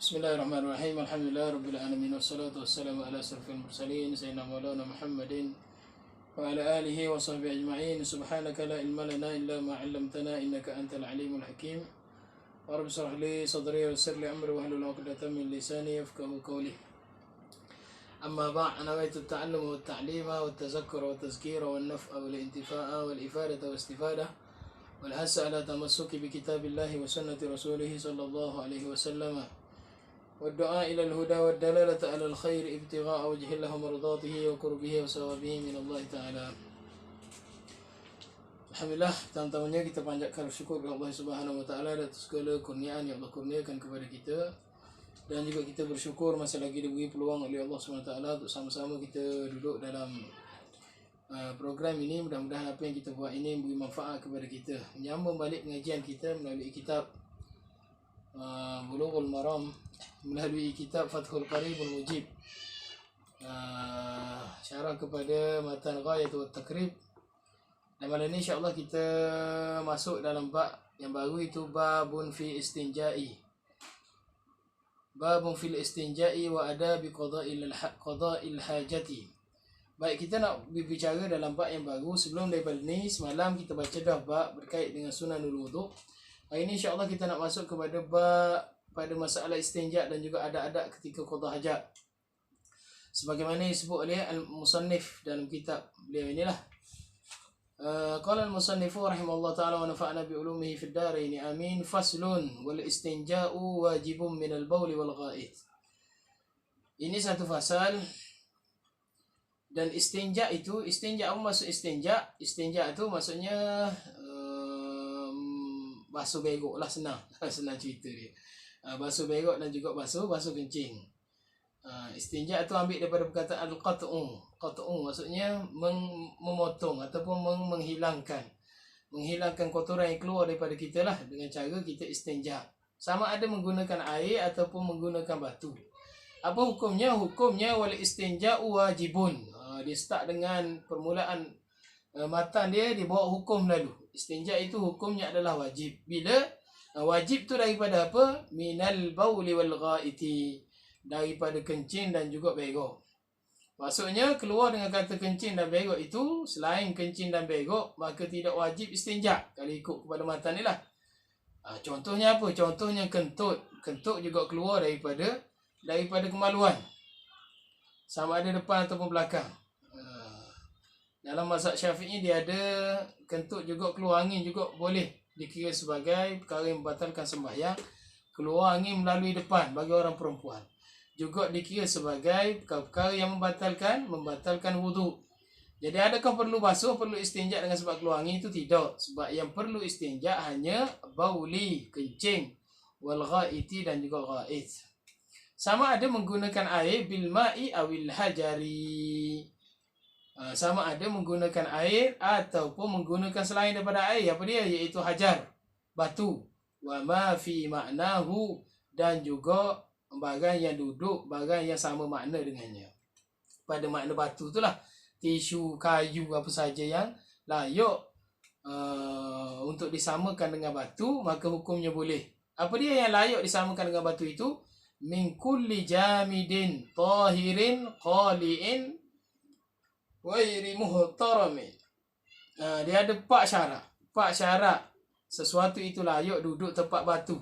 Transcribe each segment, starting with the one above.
Bismillahirrahmanirrahim. Alhamdulillah rabbil alamin wassalatu wassalamu ala asrofil mursalin sayyidina maulana Muhammadin wa ala alihi wa sahbihi ajma'in. Subhanaka la ilma lana illa ma 'allamtana innaka antal alimul hakim. Wa rabbi shrah li sadri wa yassir li amri wahlul 'uqdatam min lisani yafqahu qawli. Amma ba'd, nawaitu at-ta'alluma wat ta'lima wat tazakkura wat tazkira wan naf'a wal intifa'a wal ifadata was istifadah wal hasa ala tamassuki bi kitabillahi wa sunnati rasulih sallallahu alaihi wasallam. والدعاء إلى الهدى والدلالة على الخير ابتغاء وجه الله ومرضاته وقربه وثوابه من الله تعالى. Alhamdulillah, pertama-tamanya kita panjatkan syukur kepada Allah Subhanahu wa taala atas segala kurniaan yang Allah kurniakan kepada kita, dan juga kita bersyukur masih lagi diberi peluang oleh Allah Subhanahu wa taala untuk sama-sama kita duduk dalam program ini. Mudah-mudahan apa yang kita buat ini memberi manfaat kepada kita. Menyambung balik pengajian kita melalui kitab Bulughul Maram, melalui kitab Fathul Qaribul Mujib, syarah kepada matan Ghayat wa Takrib. Dan malam ini insyaAllah kita masuk dalam bab yang baru, itu babun fi istinja'i. Babun fil istinja'i wa adabi qada'il hajati. Baik, kita nak berbicara dalam bab yang baru. Sebelum daripada ni, semalam kita baca dah bab berkait dengan sunanul wudu'. Hari ini insyaAllah kita nak masuk kepada bab pada masalah istinja' dan juga adab-adab ketika qada hajat, sebagaimana disebut oleh al-musannif dalam kitab beliau inilah. Qala al-musannifu rahimahullah ta'ala wa nafa'na bi ulumihi fid darain amin. Faslun wal istinja'u wajibun min al-bawl wal gha'it. Ini satu fasal. Dan istinja' itu, istinja' apa maksud istinja'? Istinja' itu maksudnya basuh berok lah, senang senang cerita dia. Basuh berok dan juga basuh kencing. Istinja' itu ambil daripada perkataan al-qat'u. Qat'u maksudnya memotong ataupun menghilangkan kotoran yang keluar daripada kita lah, dengan cara kita istinja'. Sama ada menggunakan air ataupun menggunakan batu. Apa hukumnya? Hukumnya wal istinja'u wajibun. Dia start dengan permulaan matan dia bawa hukum lalu. Istinja' itu hukumnya adalah wajib. Bila wajib tu daripada apa? Minal bauli wal ghaiti, daripada kencing dan juga berok. Maksudnya keluar dengan kata kencing dan berok itu, selain kencing dan berok, maka tidak wajib istinja' kalau ikut kepada matan ni lah. Contohnya apa? Contohnya kentut. Kentut juga keluar daripada kemaluan, sama ada depan ataupun belakang. Dalam mazhab Syafi'i dia ada kentut juga keluar angin juga boleh dikira sebagai perkara yang membatalkan sembahyang. Keluar angin melalui depan bagi orang perempuan juga dikira sebagai perkara yang membatalkan wudu. Jadi adakah perlu basuh, perlu istinja' dengan sebab keluar angin? Itu tidak. Sebab yang perlu istinja' hanya bauli, kencing, wal ghaiti dan juga ghait. Sama ada menggunakan air bil ma'i awil hajari. Sama ada menggunakan air ataupun menggunakan selain daripada air. Apa dia? Iaitu hajar, batu. Wa ma fi ma'nahu, dan juga barang yang duduk, barang yang sama makna dengannya. Pada makna batu itulah, tisu, kayu, apa saja yang layak untuk disamakan dengan batu, maka hukumnya boleh. Apa dia yang layak disamakan dengan batu itu? Min kulli jamidin tahirin qali'in wairi muhtaramin. Dia ada 4 syarat. 4 syarat sesuatu itu layak duduk tempat batu.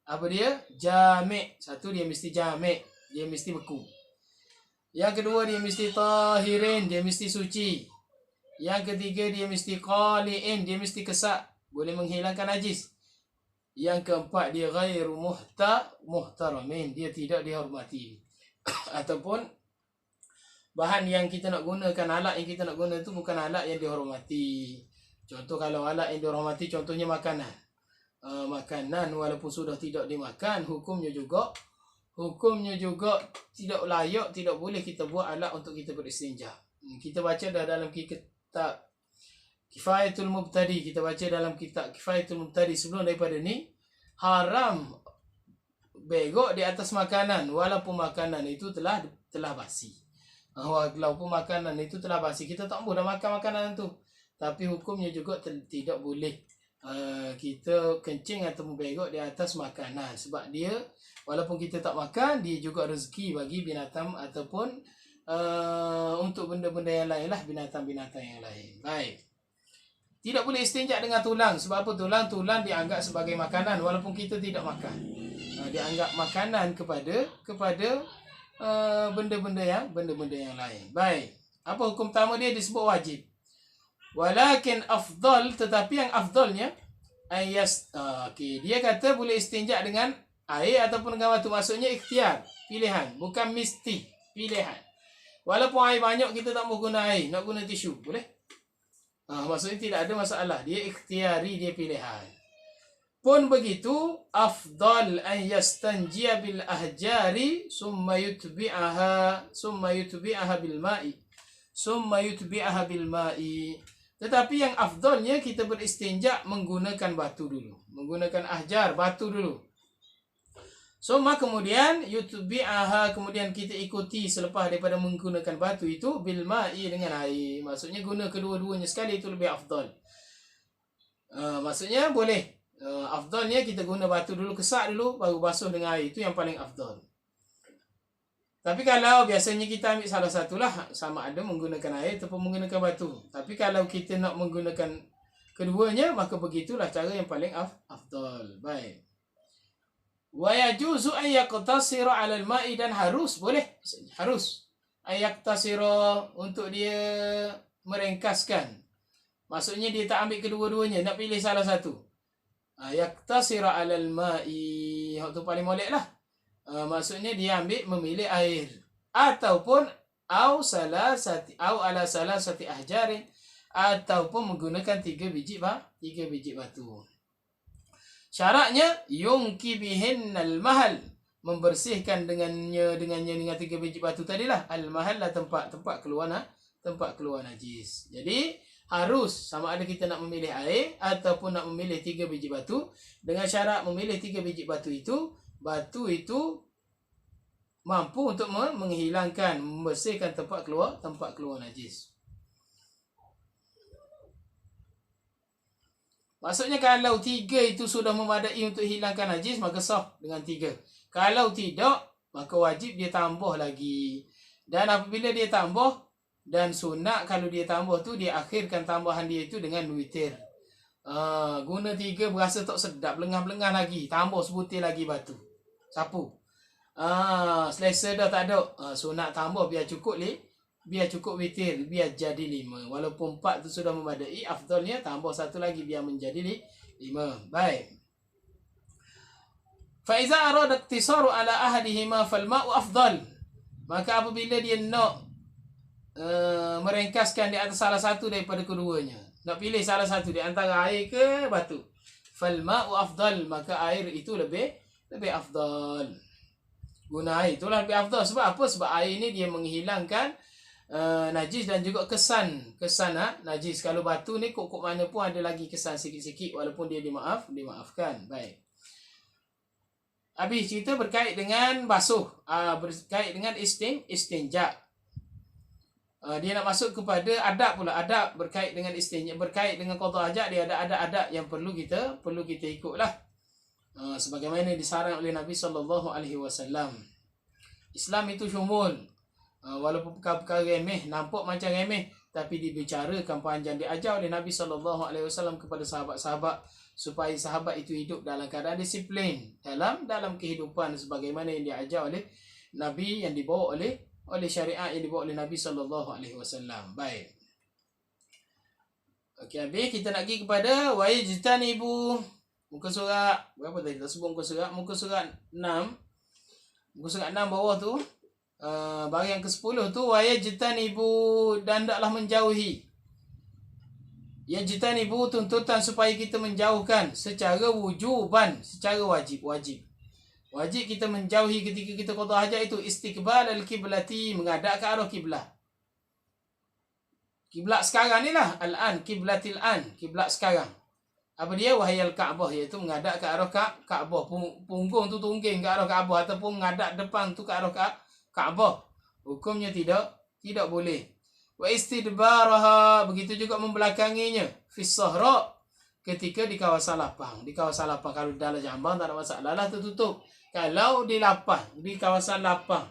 Apa dia? Jami'. Satu, dia mesti jami', dia mesti beku. Yang kedua, dia mesti tahirin, dia mesti suci. Yang ketiga, dia mesti qali'in, dia mesti kesak, boleh menghilangkan najis. Yang keempat, dia ghairu muhtaramin, dia tidak dihormati. Ataupun bahan yang kita nak gunakan, alat yang kita nak guna itu bukan alat yang dihormati. Contoh, kalau alat yang dihormati, contohnya makanan. Makanan walaupun sudah tidak dimakan, hukumnya juga tidak layak, tidak boleh kita buat alat untuk kita beristinja. Kita baca dah dalam kitab Kifayatul Mubtadi. Kita baca dalam kitab Kifayatul Mubtadi sebelum daripada ni, haram berok di atas makanan walaupun makanan itu telah basi. Walaupun makanan itu telah basi, kita tak boleh dah makan makanan tu, tapi hukumnya juga tidak boleh kita kencing atau membegok di atas makanan. Sebab dia, walaupun kita tak makan, dia juga rezeki bagi binatang ataupun untuk benda-benda yang lain lah, binatang-binatang yang lain. Baik. Tidak boleh istinja dengan tulang. Sebab apa? Tulang dianggap sebagai makanan walaupun kita tidak makan. Dianggap makanan kepada benda-benda yang lain. Baik. Apa hukum pertama dia? Disebut wajib. Walakin afdal, tetapi yang afdalnya dia kata boleh istinja dengan air ataupun dengan batu. Maksudnya ikhtiar, pilihan, bukan mesti, pilihan. Walaupun air banyak kita tak mau guna air, nak guna tisu, boleh? Maksudnya tidak ada masalah, dia ikhtiari, dia pilihan. Pun begitu, afdal an yastanjiya bil ahjari summa yutbi'aha bil ma'i. Tetapi yang afdalnya kita beristinja menggunakan batu dulu. Menggunakan ahjar, batu dulu. Summa kemudian yutbi'aha, kemudian kita ikuti selepas daripada menggunakan batu itu bil ma'i, dengan air. Maksudnya guna kedua-duanya sekali, itu lebih afdal. Maksudnya boleh. Afdalnya kita guna batu dulu, kesak dulu, baru basuh dengan air. Itu yang paling afdal. Tapi kalau biasanya kita ambil salah satulah, sama ada menggunakan air ataupun menggunakan batu. Tapi kalau kita nak menggunakan keduanya, maka begitulah cara yang paling afdal. Baik. Wa yajuzu an yaqtasira 'ala al-ma'i, dan harus, boleh, harus an yaqtasira, untuk dia meringkaskan. Maksudnya dia tak ambil kedua-duanya, nak pilih salah satu. Yaqtasira 'ala al-ma'i, itu paling molek lah. Maksudnya dia memilih air ataupun ala salasati ahjarin, ataupun menggunakan 3 biji batu. Syaratnya yungki bihinnal mahal, membersihkan dengan 3 biji batu tadilah. Al mahal lah tempat keluar najis. Jadi harus, sama ada kita nak memilih air ataupun nak memilih 3 biji batu. Dengan syarat memilih 3 biji batu itu mampu untuk menghilangkan, membersihkan tempat keluar najis. Maksudnya kalau 3 itu sudah memadai untuk hilangkan najis, maka sah dengan 3. Kalau tidak, maka wajib dia tambah lagi. Dan apabila dia tambah, dan sunat kalau dia tambah tu, dia akhirkan tambahan dia itu dengan witir. Guna 3 berasa tak sedap, lengah-lengah lagi, tambah sebutir lagi batu, sapu. Selesa dah tak ada, sunat tambah biar cukup witir, biar jadi 5. Walaupun 4 tu sudah memadai, afdalnya tambah 1 lagi biar menjadi 5. Baik. Fa iza arada iktisaru ala ahadihima fal ma'u afdal. Maka apabila dia nak meringkaskan di atas salah satu daripada keduanya, nak pilih salah satu di antara air ke batu, fal ma'u afdal, maka air itu lebih afdal. Guna air itulah lebih afdal. Sebab apa? Sebab air ni dia menghilangkan najis dan juga kesan najis. Kalau batu ni kok mana pun ada lagi kesan sikit-sikit, walaupun dia dimaafkan. Baik. Habis cerita berkait dengan basuh, berkait dengan istinja. Dia nak masuk kepada adab pula. Adab berkait dengan istinja, berkait dengan qada hajat. Dia ada adab yang perlu kita ikutlah. Sebagaimana disarang oleh Nabi SAW. Islam itu syumul. Walaupun perkara remeh, nampak macam remeh, tapi dibicarakan panjang, diajar oleh Nabi SAW kepada sahabat-sahabat, supaya sahabat itu hidup dalam keadaan disiplin dalam kehidupan, sebagaimana yang diajar oleh Nabi, yang dibawa oleh syariat yang dibawa oleh Nabi SAW. Baik. Okey, habis kita nak pergi kepada wajtanibu, muka surat berapa tadi? Tak sebut muka surat 6. Muka surat 6 bawah tu, bahagian ke-10 tu, wajtanibu, dan hendaklah menjauhi. Yajtanibu, tuntutan supaya kita menjauhkan secara wujuban, secara wajib kita menjauhi ketika kita qada hajat itu. Istiqbal al-kiblati, menghadap ke arah kiblat. Kiblat sekarang ni lah, al-an, kiblatil an, kiblat sekarang. Apa dia? Wahayal Kaabah, iaitu menghadap ke arah Kaabah. Punggung tu tungging ke arah Kaabah, ataupun menghadap depan tu ke arah Kaabah. Hukumnya tidak boleh. Wa istidbaraha, begitu juga membelakanginya. Fis sahra, ketika di kawasan lapang. Di kawasan lapang, kalau dalam jambang tak ada masalah lah, tertutup. Kalau di lapang, di kawasan lapang,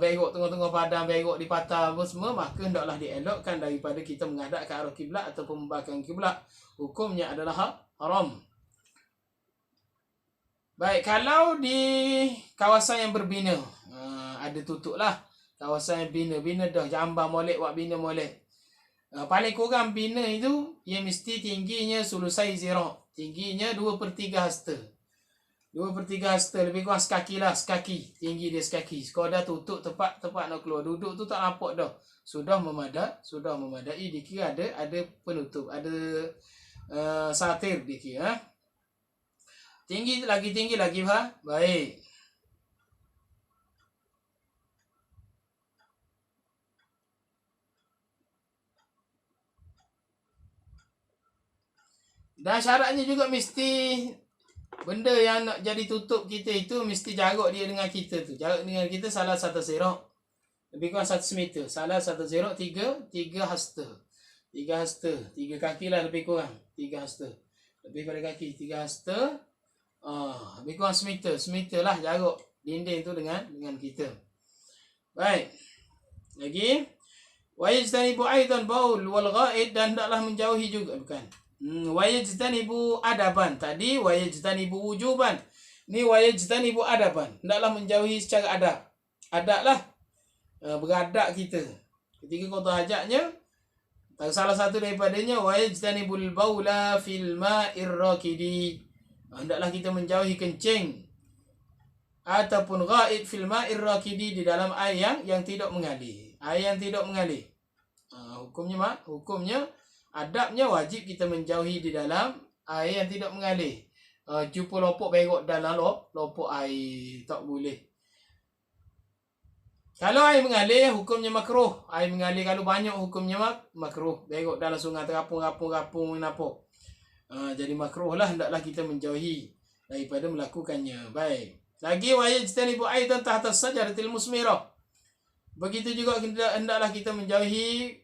berok tengah-tengah padang, berok di patah apa semua, maka hendaklah dielokkan daripada kita menghadap ke arah kiblat ataupun membangkang kiblat. Hukumnya adalah haram. Baik, kalau di kawasan yang berbina, ada tutup lah. Kawasan yang bina dah, jambang molek, buat bina molek. Paling kurang bina itu, ia mesti tingginya sulusai zira'. Tingginya 2/3 hasta. 2/3 hasta, lebih kurang sekaki lah, sekaki. Tinggi dia sekaki. Kalau dah tutup tempat nak keluar, duduk tu tak nampak dah. Sudah memadai, dikira ada penutup, ada satir dikira. Tinggi lagi, baik. Dan syaratnya juga mesti benda yang nak jadi tutup kita itu mesti jarak dia dengan kita tu. Jarak dengan kita salah satu zira'. Lebih kurang 1 meter. Salah satu zira' 3 hasta. 3 hasta. 3 kaki lah lebih kurang. 3 hasta. Lebih pada kaki. 3 hasta. Lebih kurang semeter. Semeter lah jarak dinding tu dengan kita. Baik. Lagi. Wa yajtanibu aidan baul wal ghaid, dan hendaklah menjauhi juga, bukan. Wa yajtanibu adaban. Tadi wa yajtanibu wujuban. Ni wa yajtanibu adaban. Hendaklah menjauhi secara adab. Adab lah. Beradab kita. Ketika qada hajatnya, salah satu daripadanya wa yajtanibul baula fil ma'ir rakidi. Hendaklah kita menjauhi kencing ataupun ghaid fil ma'ir rakidi, di dalam air yang tidak mengalir. Air yang tidak mengalir. Hukumnya adabnya wajib kita menjauhi di dalam air yang tidak mengalir. Jumpa lopok berok dalam lopok air, tak boleh. Kalau air mengalir, hukumnya makruh. Air mengalir kalau banyak, hukumnya makruh. Berok dalam sungai, terapung, nampak. Jadi makruh lah, hendaklah kita menjauhi daripada melakukannya. Baik. Lagi wa yajtanibu aidan tahta sajaratil musmirah. Begitu juga hendaklah kita menjauhi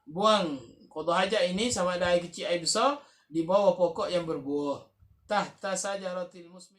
buang qada hajat ini, sama ada air kecil air besar, di bawah pokok yang berbuah. Tahta sajaratil musmirah.